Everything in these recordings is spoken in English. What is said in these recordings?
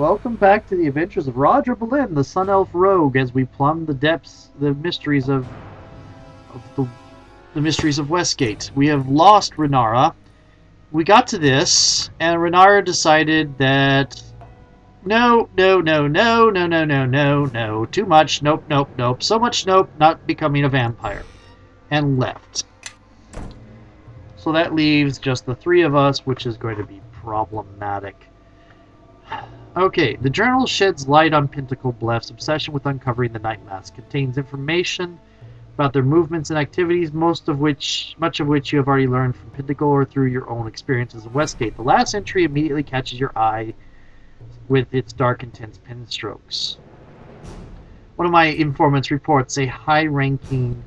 Welcome back to the adventures of Radra, the Sun Elf Rogue, as we plumb the depths, the mysteries of the mysteries of Westgate. We have lost Renara. We got to this, and Renara decided that no, too much, nope, so much nope, not becoming a vampire, and left. So that leaves just the three of us, which is going to be problematic. Okay, the journal sheds light on Pinnacle Bleph's obsession with uncovering the Night Mask. Contains information about their movements and activities, much of which you have already learned from Pinnacle or through your own experiences in Westgate. The last entry immediately catches your eye with its dark, intense pen strokes. One of my informants reports a high-ranking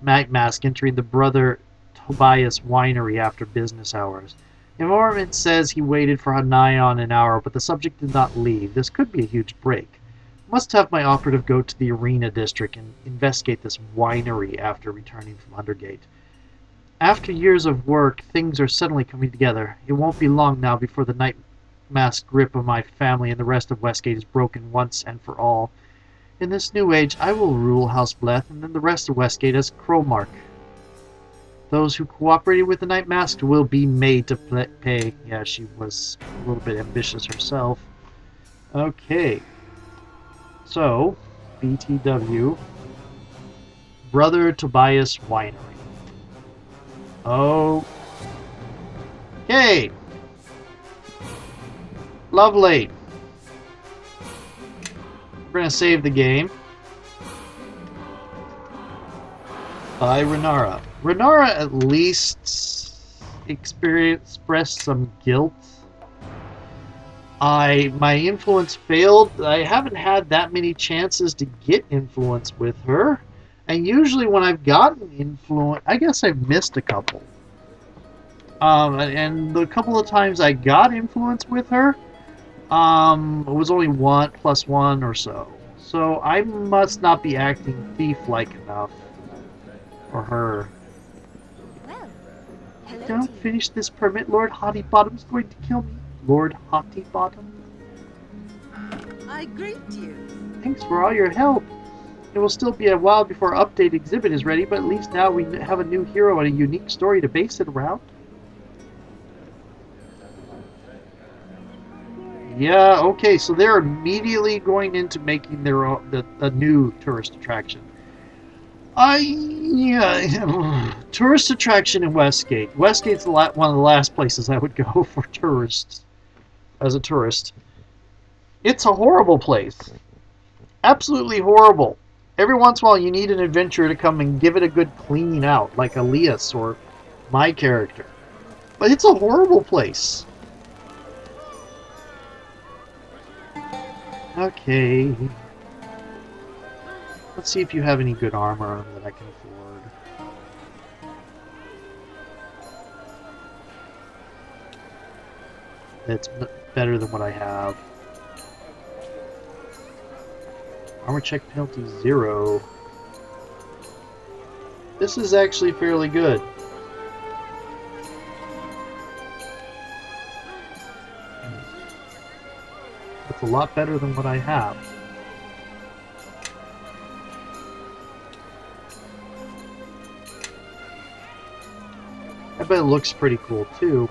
Night Mask entering the Brother Tobias Winery after business hours. The informant says he waited for nigh on an hour, but the subject did not leave. This could be a huge break. I must have my operative go to the Arena District and investigate this winery after returning from Undergate. After years of work, things are suddenly coming together. It won't be long now before the Night Mask grip of my family and the rest of Westgate is broken once and for all. In this new age, I will rule House Bleph and then the rest of Westgate as Crowmark. Those who cooperated with the Night Mask will be made to pay. Yeah, she was a little bit ambitious herself. Okay. So, BTW. Brother Tobias Winery. Okay. Lovely. We're going to save the game. By Renara. Renara at least expressed some guilt. My influence failed. I haven't had that many chances to get influence with her. And usually when I've gotten influence, I guess I've missed a couple. And the couple of times I got influence with her, it was only +1 or so. So I must not be acting thief-like enough for her. Well, hello. Don't finish this permit, Lord Hottybottom's going to kill me. Lord Hottybottom? I greet you. Thanks for all your help. It will still be a while before our update exhibit is ready, but at least now we have a new hero and a unique story to base it around. Yeah, okay, so they're immediately going into making their own, a new tourist attraction. Tourist attraction in Westgate. Westgate's one of the last places I would go for tourists. As a tourist. It's a horrible place. Absolutely horrible. Every once in a while you need an adventurer to come and give it a good cleaning out, like Elias or my character. But it's a horrible place. Okay. Let's see if you have any good armor that I can afford. That's better than what I have. Armor check penalty 0. This is actually fairly good. It's a lot better than what I have. I bet it looks pretty cool too.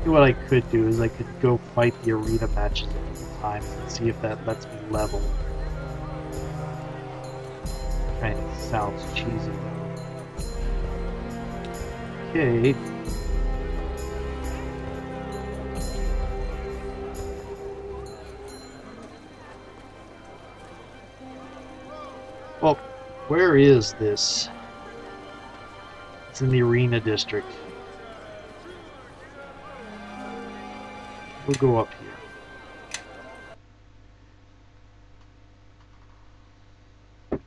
What I could do is I could go fight the arena matches a couple times and see if that lets me level. Kind of sounds cheesy though. Okay. Well, where is this? It's in the Arena District. We'll go up here.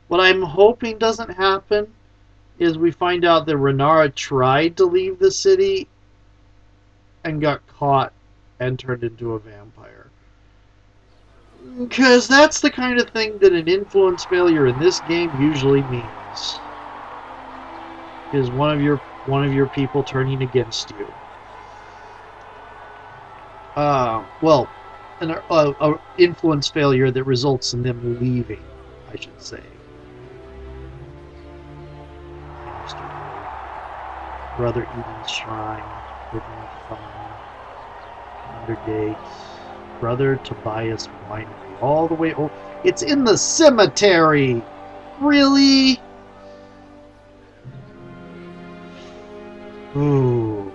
What I'm hoping doesn't happen is we find out that Renara tried to leave the city and got caught and turned into a vampire. Because that's the kind of thing that an influence failure in this game usually means. Is one of your one of your people turning against you. Well, an influence failure that results in them leaving, I should say. Brother Eden's Shrine, Living Fun, Undergate, Brother Tobias Winery, all the way over. It's in the cemetery! Really? Ooh.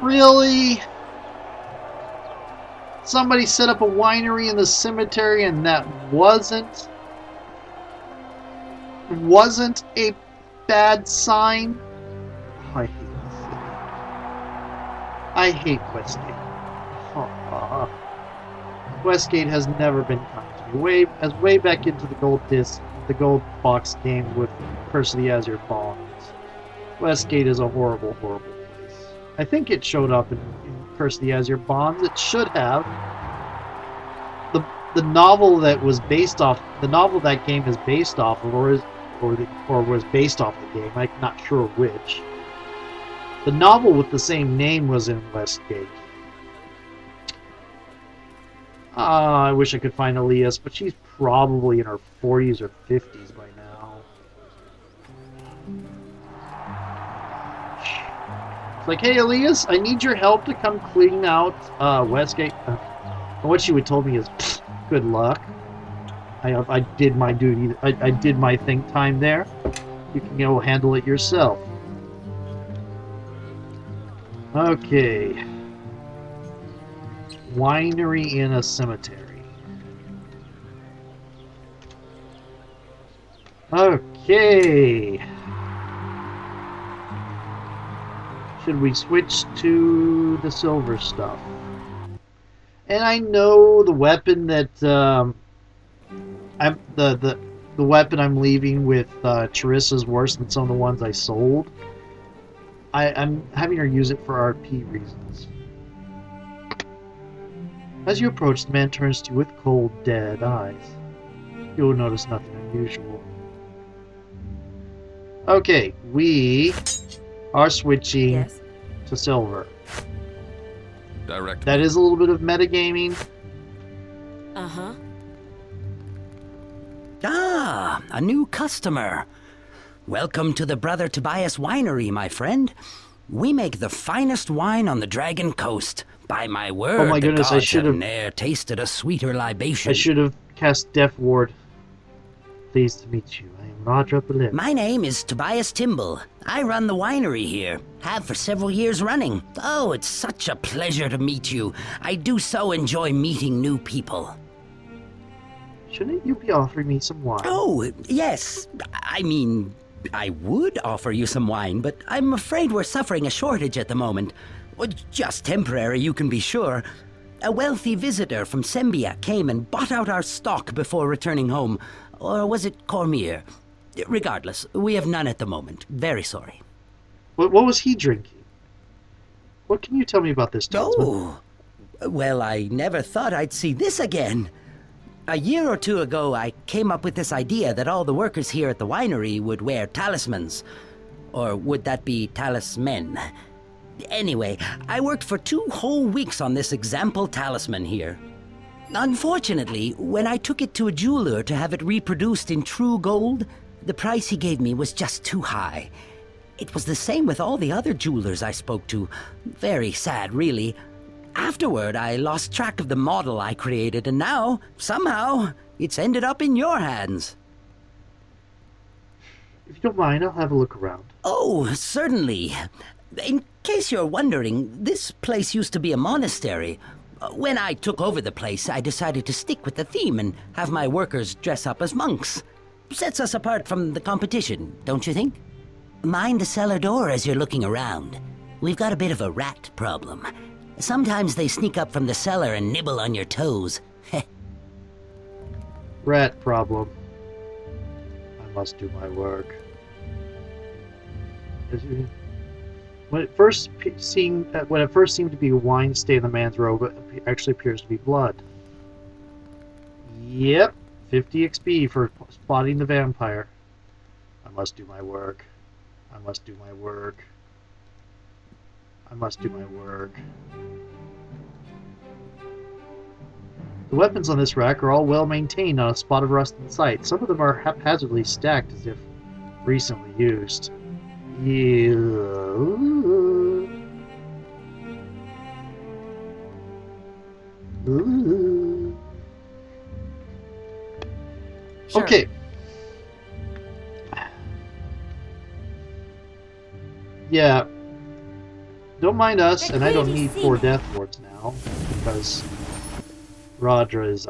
Really? Somebody set up a winery in the cemetery and that wasn't a bad sign? I hate this city. I hate Westgate. Westgate has never been kind to me. Way back into the gold box game with Curse of the Azure Bonds. Westgate is a horrible, horrible place. I think it showed up in Curse of the Azure Bonds. It should have. The novel that was based off, the novel that game is based off of, or was based off the game. I'm not sure which. The novel with the same name was in Westgate. I wish I could find Elias, but she's probably in her 40s or 50s by now. It's like, hey Elias, I need your help to come clean out Westgate. And what she would told me is, good luck. I did my duty. I did my think time there. You can go handle it yourself. Okay. Winery in a cemetery. Okay. Should we switch to the silver stuff? And I know the weapon that the weapon I'm leaving with Charissa is worse than some of the ones I sold. I'm having her use it for RP reasons. As you approach, the man turns to you with cold, dead eyes. You will notice nothing unusual. Okay, we are switching to silver. Direct. That is a little bit of metagaming. Uh-huh. Ah, a new customer. Welcome to the Brother Tobias Winery, my friend. We make the finest wine on the Dragon Coast. By my word, Oh my goodness, the I gods should have have ne'er tasted a sweeter libation. I should have cast Death Ward. Pleased to meet you. I am Radra Belin. My name is Tobias Timble. I run the winery here. Have for several years running. Oh, it's such a pleasure to meet you. I do so enjoy meeting new people. Shouldn't you be offering me some wine? Oh, yes. I mean, I would offer you some wine, but I'm afraid we're suffering a shortage at the moment. Well, just temporary, you can be sure. A wealthy visitor from Sembia came and bought out our stock before returning home. Or was it Cormier? Regardless, we have none at the moment. Very sorry. What was he drinking? What can you tell me about this talisman? Oh, well, I never thought I'd see this again. A year or two ago, I came up with this idea that all the workers here at the winery would wear talismans. Or would that be talismen? Anyway, I worked for 2 whole weeks on this example talisman here. Unfortunately, when I took it to a jeweler to have it reproduced in true gold, the price he gave me was just too high. It was the same with all the other jewelers I spoke to. Very sad, really. Afterward, I lost track of the model I created, and now, somehow, it's ended up in your hands. If you don't mind, I'll have a look around. Oh, certainly. In case you're wondering, this place used to be a monastery. When I took over the place, I decided to stick with the theme and have my workers dress up as monks. Sets us apart from the competition, don't you think? Mind the cellar door as you're looking around. We've got a bit of a rat problem. Sometimes they sneak up from the cellar and nibble on your toes. Rat problem. I must do my work. When it first seemed to be a wine stain on the man's robe, it actually appears to be blood. Yep, 50 XP for spotting the vampire. I must do my work. I must do my work. I must do my work. The weapons on this rack are all well maintained on a spot of rust in sight. Some of them are haphazardly stacked as if recently used. Yeah. Sure. Okay. Yeah. Don't mind us, and I don't need 4 death wards now, because Radra is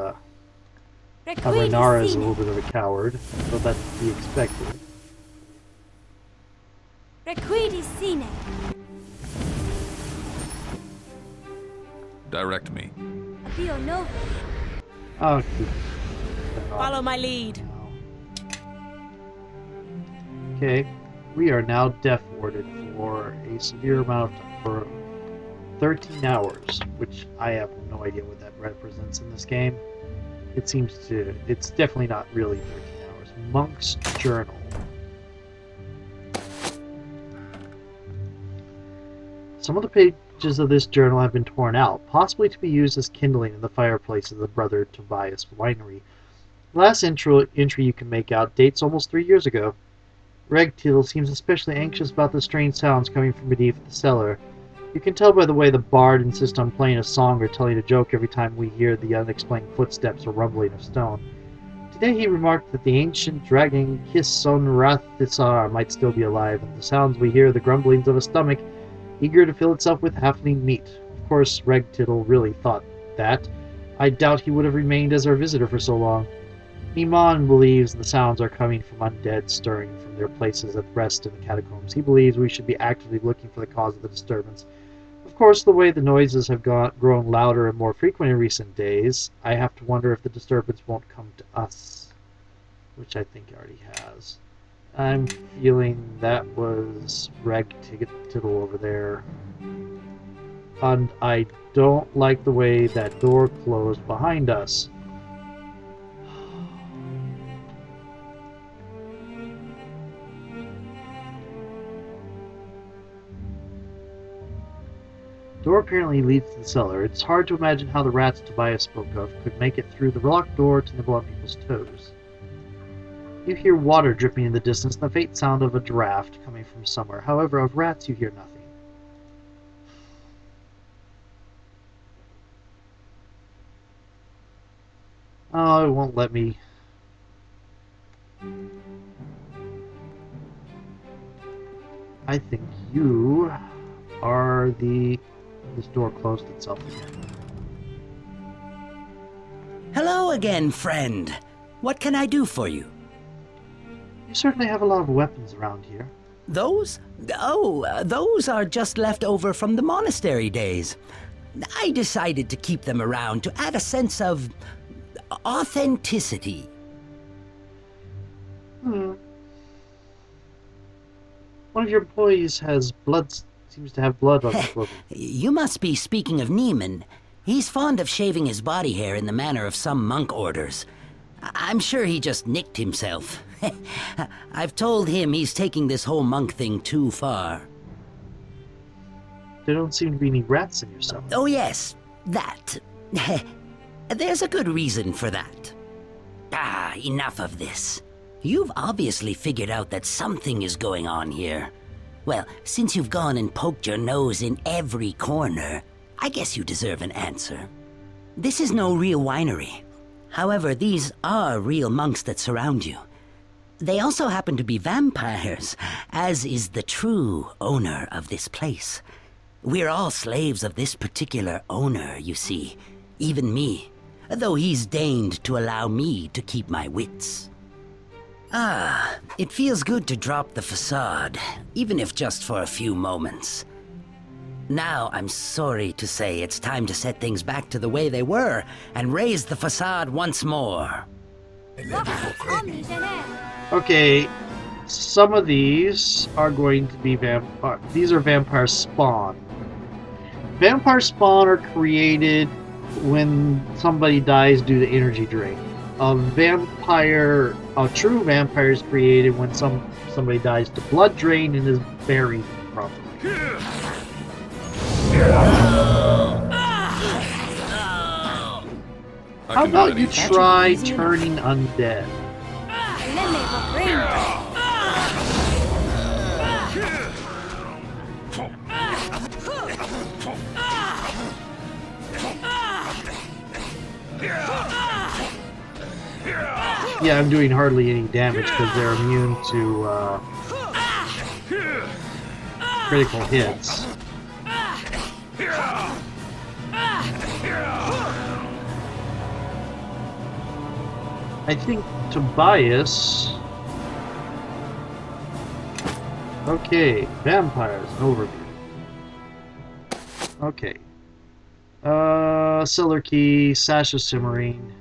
Renara is a little bit of a coward, so that's to be expected. Direct me. Oh, Follow my lead. okay, we are now death warded for a severe amount of time, for 13 hours, which I have no idea what that represents in this game. It seems to, it's definitely not really 13 hours. Monk's Journal. Some of the pages of this journal have been torn out, possibly to be used as kindling in the fireplace of the Brother Tobias Winery. The last entry you can make out dates almost 3 years ago. Regtil seems especially anxious about the strange sounds coming from beneath the cellar. You can tell by the way the bard insists on playing a song or telling a joke every time we hear the unexplained footsteps or rumbling of stone. Today he remarked that the ancient dragon Kisonrathisar might still be alive, and the sounds we hear the grumblings of a stomach eager to fill itself with halfling meat. Of course, Regtittle really thought that. I doubt he would have remained as our visitor for so long. Iman believes the sounds are coming from undead stirring from their places at rest in the catacombs. He believes we should be actively looking for the cause of the disturbance. Of course, the way the noises have grown louder and more frequent in recent days, I have to wonder if the disturbance won't come to us, which I think it already has. I'm feeling that was Regtittle over there. And I don't like the way that door closed behind us. The door apparently leads to the cellar. It's hard to imagine how the rats Tobias spoke of could make it through the locked door to nibble on people's toes. You hear water dripping in the distance and the faint sound of a draft coming from somewhere. However, of rats you hear nothing. Oh, it won't let me. I think you are the... This door closed itself again. Hello again, friend. What can I do for you? You certainly have a lot of weapons around here. Those? Oh, those are just left over from the monastery days. I decided to keep them around to add a sense of authenticity. One of your employees has seems to have blood on his clothing. You must be speaking of NwN. He's fond of shaving his body hair in the manner of some monk orders. I'm sure he just nicked himself. I've told him he's taking this whole monk thing too far. There don't seem to be any rats in your cellar. Oh yes, that. There's a good reason for that. Ah, enough of this. You've obviously figured out that something is going on here. Well, since you've gone and poked your nose in every corner, I guess you deserve an answer. This is no real winery. However, these are real monks that surround you. They also happen to be vampires, as is the true owner of this place. We're all slaves of this particular owner, you see. Even me, though he's deigned to allow me to keep my wits. Ah, it feels good to drop the facade, even if just for a few moments. Now, I'm sorry to say it's time to set things back to the way they were and raise the facade once more. Okay, some of these are going to be vampire. These are vampire spawn. Vampire spawn are created when somebody dies due to energy drain. a vampire, a true vampire is created when somebody dies to blood drain and is buried properly. How about you try turning undead? Yeah, I'm doing hardly any damage because they're immune to critical hits. I think Tobias... Okay, vampires, an overview. Okay. Cellar Key, Sash of Simmering.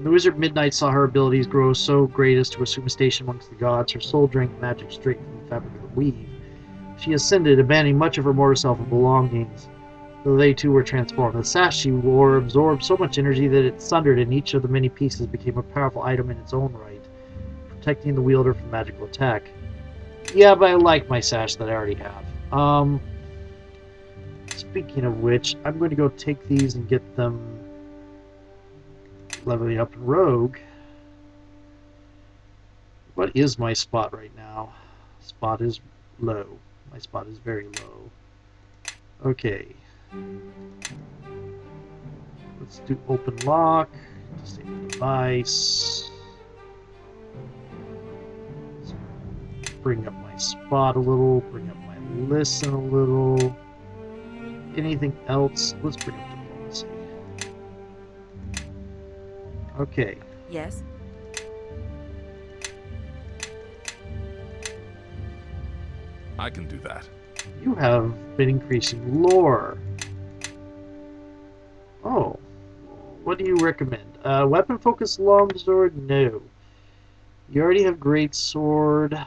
The Wizard Midnight saw her abilities grow so great as to assume a station amongst the gods. Her soul drank magic straight from the fabric of the weave. She ascended, abandoning much of her mortal self and belongings, though they too were transformed. The sash she wore absorbed so much energy that it sundered, and each of the many pieces became a powerful item in its own right, protecting the wielder from magical attack. Yeah, but I like my sash that I already have. Speaking of which, I'm going to go take these and get them leveling up in Rogue. What is my spot right now? Spot is low. My spot is very low. Okay. Let's do open lock. Disable device. Let's bring up my spot a little. Bring up my listen a little. Anything else? Let's bring up diplomacy. Okay. Yes. I can do that. You have been increasing lore. Oh. What do you recommend? Weapon focused longsword? No. You already have great sword.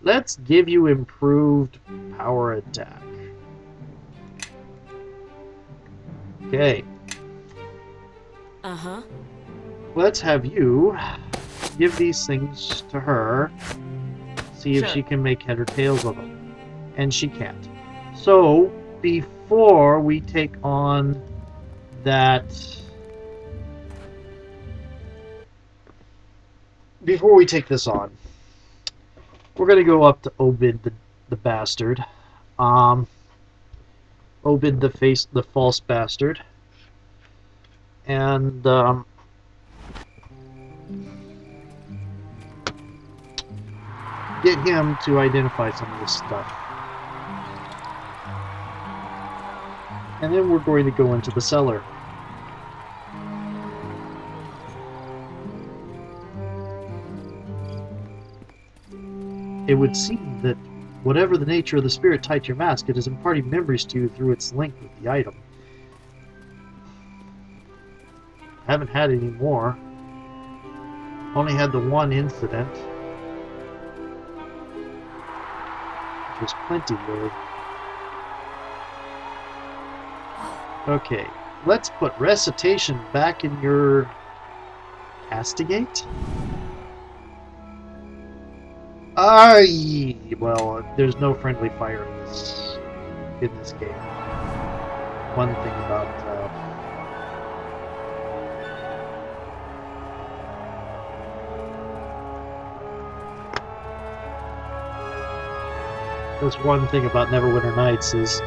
Let's give you improved power attack. Okay. Uh-huh. Let's have you give these things to her. See if she can make head or tails of them. And she can't. So, before we take on that... Before we take this on, we're going to go up to Obid the bastard. Obid the false bastard. And, get him to identify some of this stuff. And then we're going to go into the cellar. It would seem that whatever the nature of the spirit tied to your mask, it is imparting memories to you through its link with the item. Haven't had any more. Only had the one incident. There's plenty of... Okay, let's put recitation back in your... Castigate? Well, there's no friendly fire in this game. One thing about... That's one thing about Neverwinter Nights is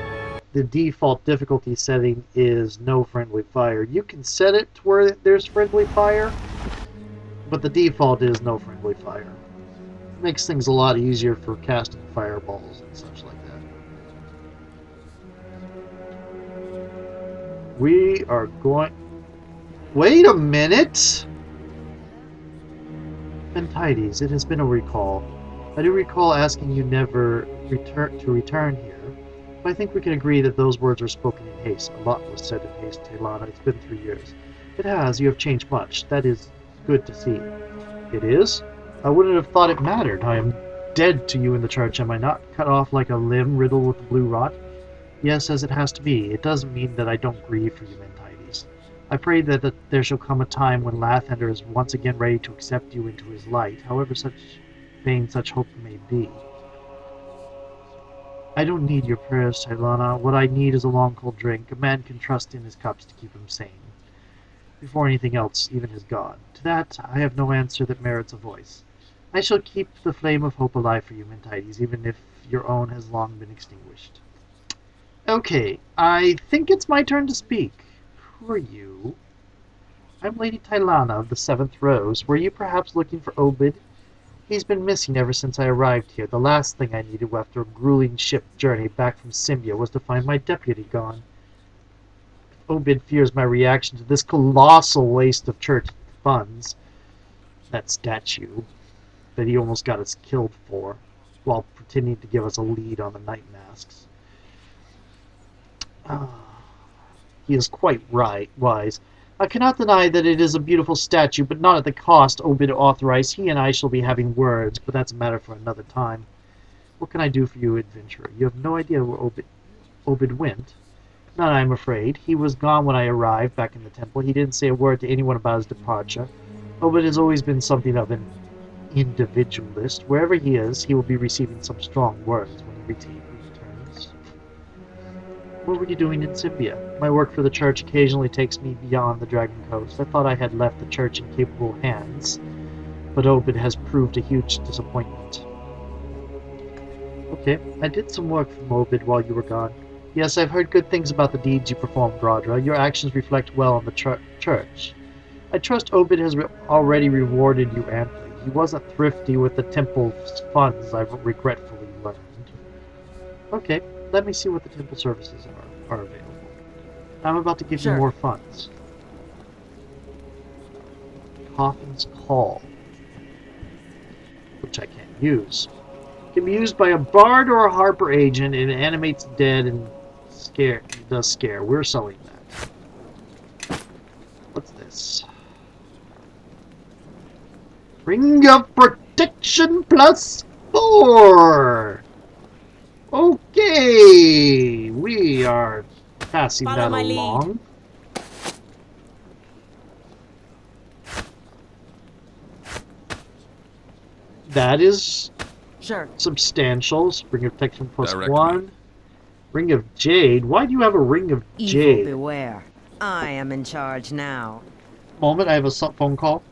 the default difficulty setting is no friendly fire. You can set it to where there's friendly fire, but the default is no friendly fire. It makes things a lot easier for casting fireballs and such like that. We are going... Wait a minute! Ventites, it has been a recall. I do recall asking you never to return here, but I think we can agree that those words were spoken in haste. A lot was said in haste, Taylana. It's been 3 years. It has. You have changed much. That is good to see. It is? I wouldn't have thought it mattered. I am dead to you in the church, am I not? Cut off like a limb riddled with blue rot? Yes, as it has to be. It doesn't mean that I don't grieve for you, Ventites. I pray that there shall come a time when Lathander is once again ready to accept you into his light, however vain such hope may be. I don't need your prayers, Tylana. What I need is a long cold drink. A man can trust in his cups to keep him sane. Before anything else, even his God. To that, I have no answer that merits a voice. I shall keep the flame of hope alive for you, Mentites, even if your own has long been extinguished. Okay, I think it's my turn to speak. Who are you? I'm Lady Tylana of the Seventh Rose. Were you perhaps looking for Obed? He's been missing ever since I arrived here. The last thing I needed after a grueling ship journey back from Symbia was to find my deputy gone. Obed fears my reaction to this colossal waste of church funds. That statue that he almost got us killed for, while pretending to give us a lead on the night masks. He is quite wise. I cannot deny that it is a beautiful statue, but not at the cost Obed authorized. He and I shall be having words, but that's a matter for another time. What can I do for you, adventurer? You have no idea where Obed went? None, I'm afraid. He was gone when I arrived back in the temple. He didn't say a word to anyone about his departure. Obed has always been something of an individualist. Wherever he is, he will be receiving some strong words when he returns. What were you doing in Symbia? My work for the church occasionally takes me beyond the Dragon Coast. I thought I had left the church in capable hands, but Obed has proved a huge disappointment. Okay, I did some work for Obed while you were gone. Yes, I've heard good things about the deeds you performed, Radra. Your actions reflect well on the church. I trust Obed has already rewarded you amply. He wasn't thrifty with the temple's funds, I've regretfully learned. Okay, let me see what the temple services are available. I'm about to give you more funds. Coffin's Call, which I can't use. It can be used by a bard or a harper agent, and it animates the dead and does scare. We're selling that. What's this? Ring of Protection +4! Okay! We are passing that along. That is substantial. Ring of Protection +1. Ring of Jade. Why do you have a Ring of Jade? Evil beware. I am in charge now. Moment, I have a phone call.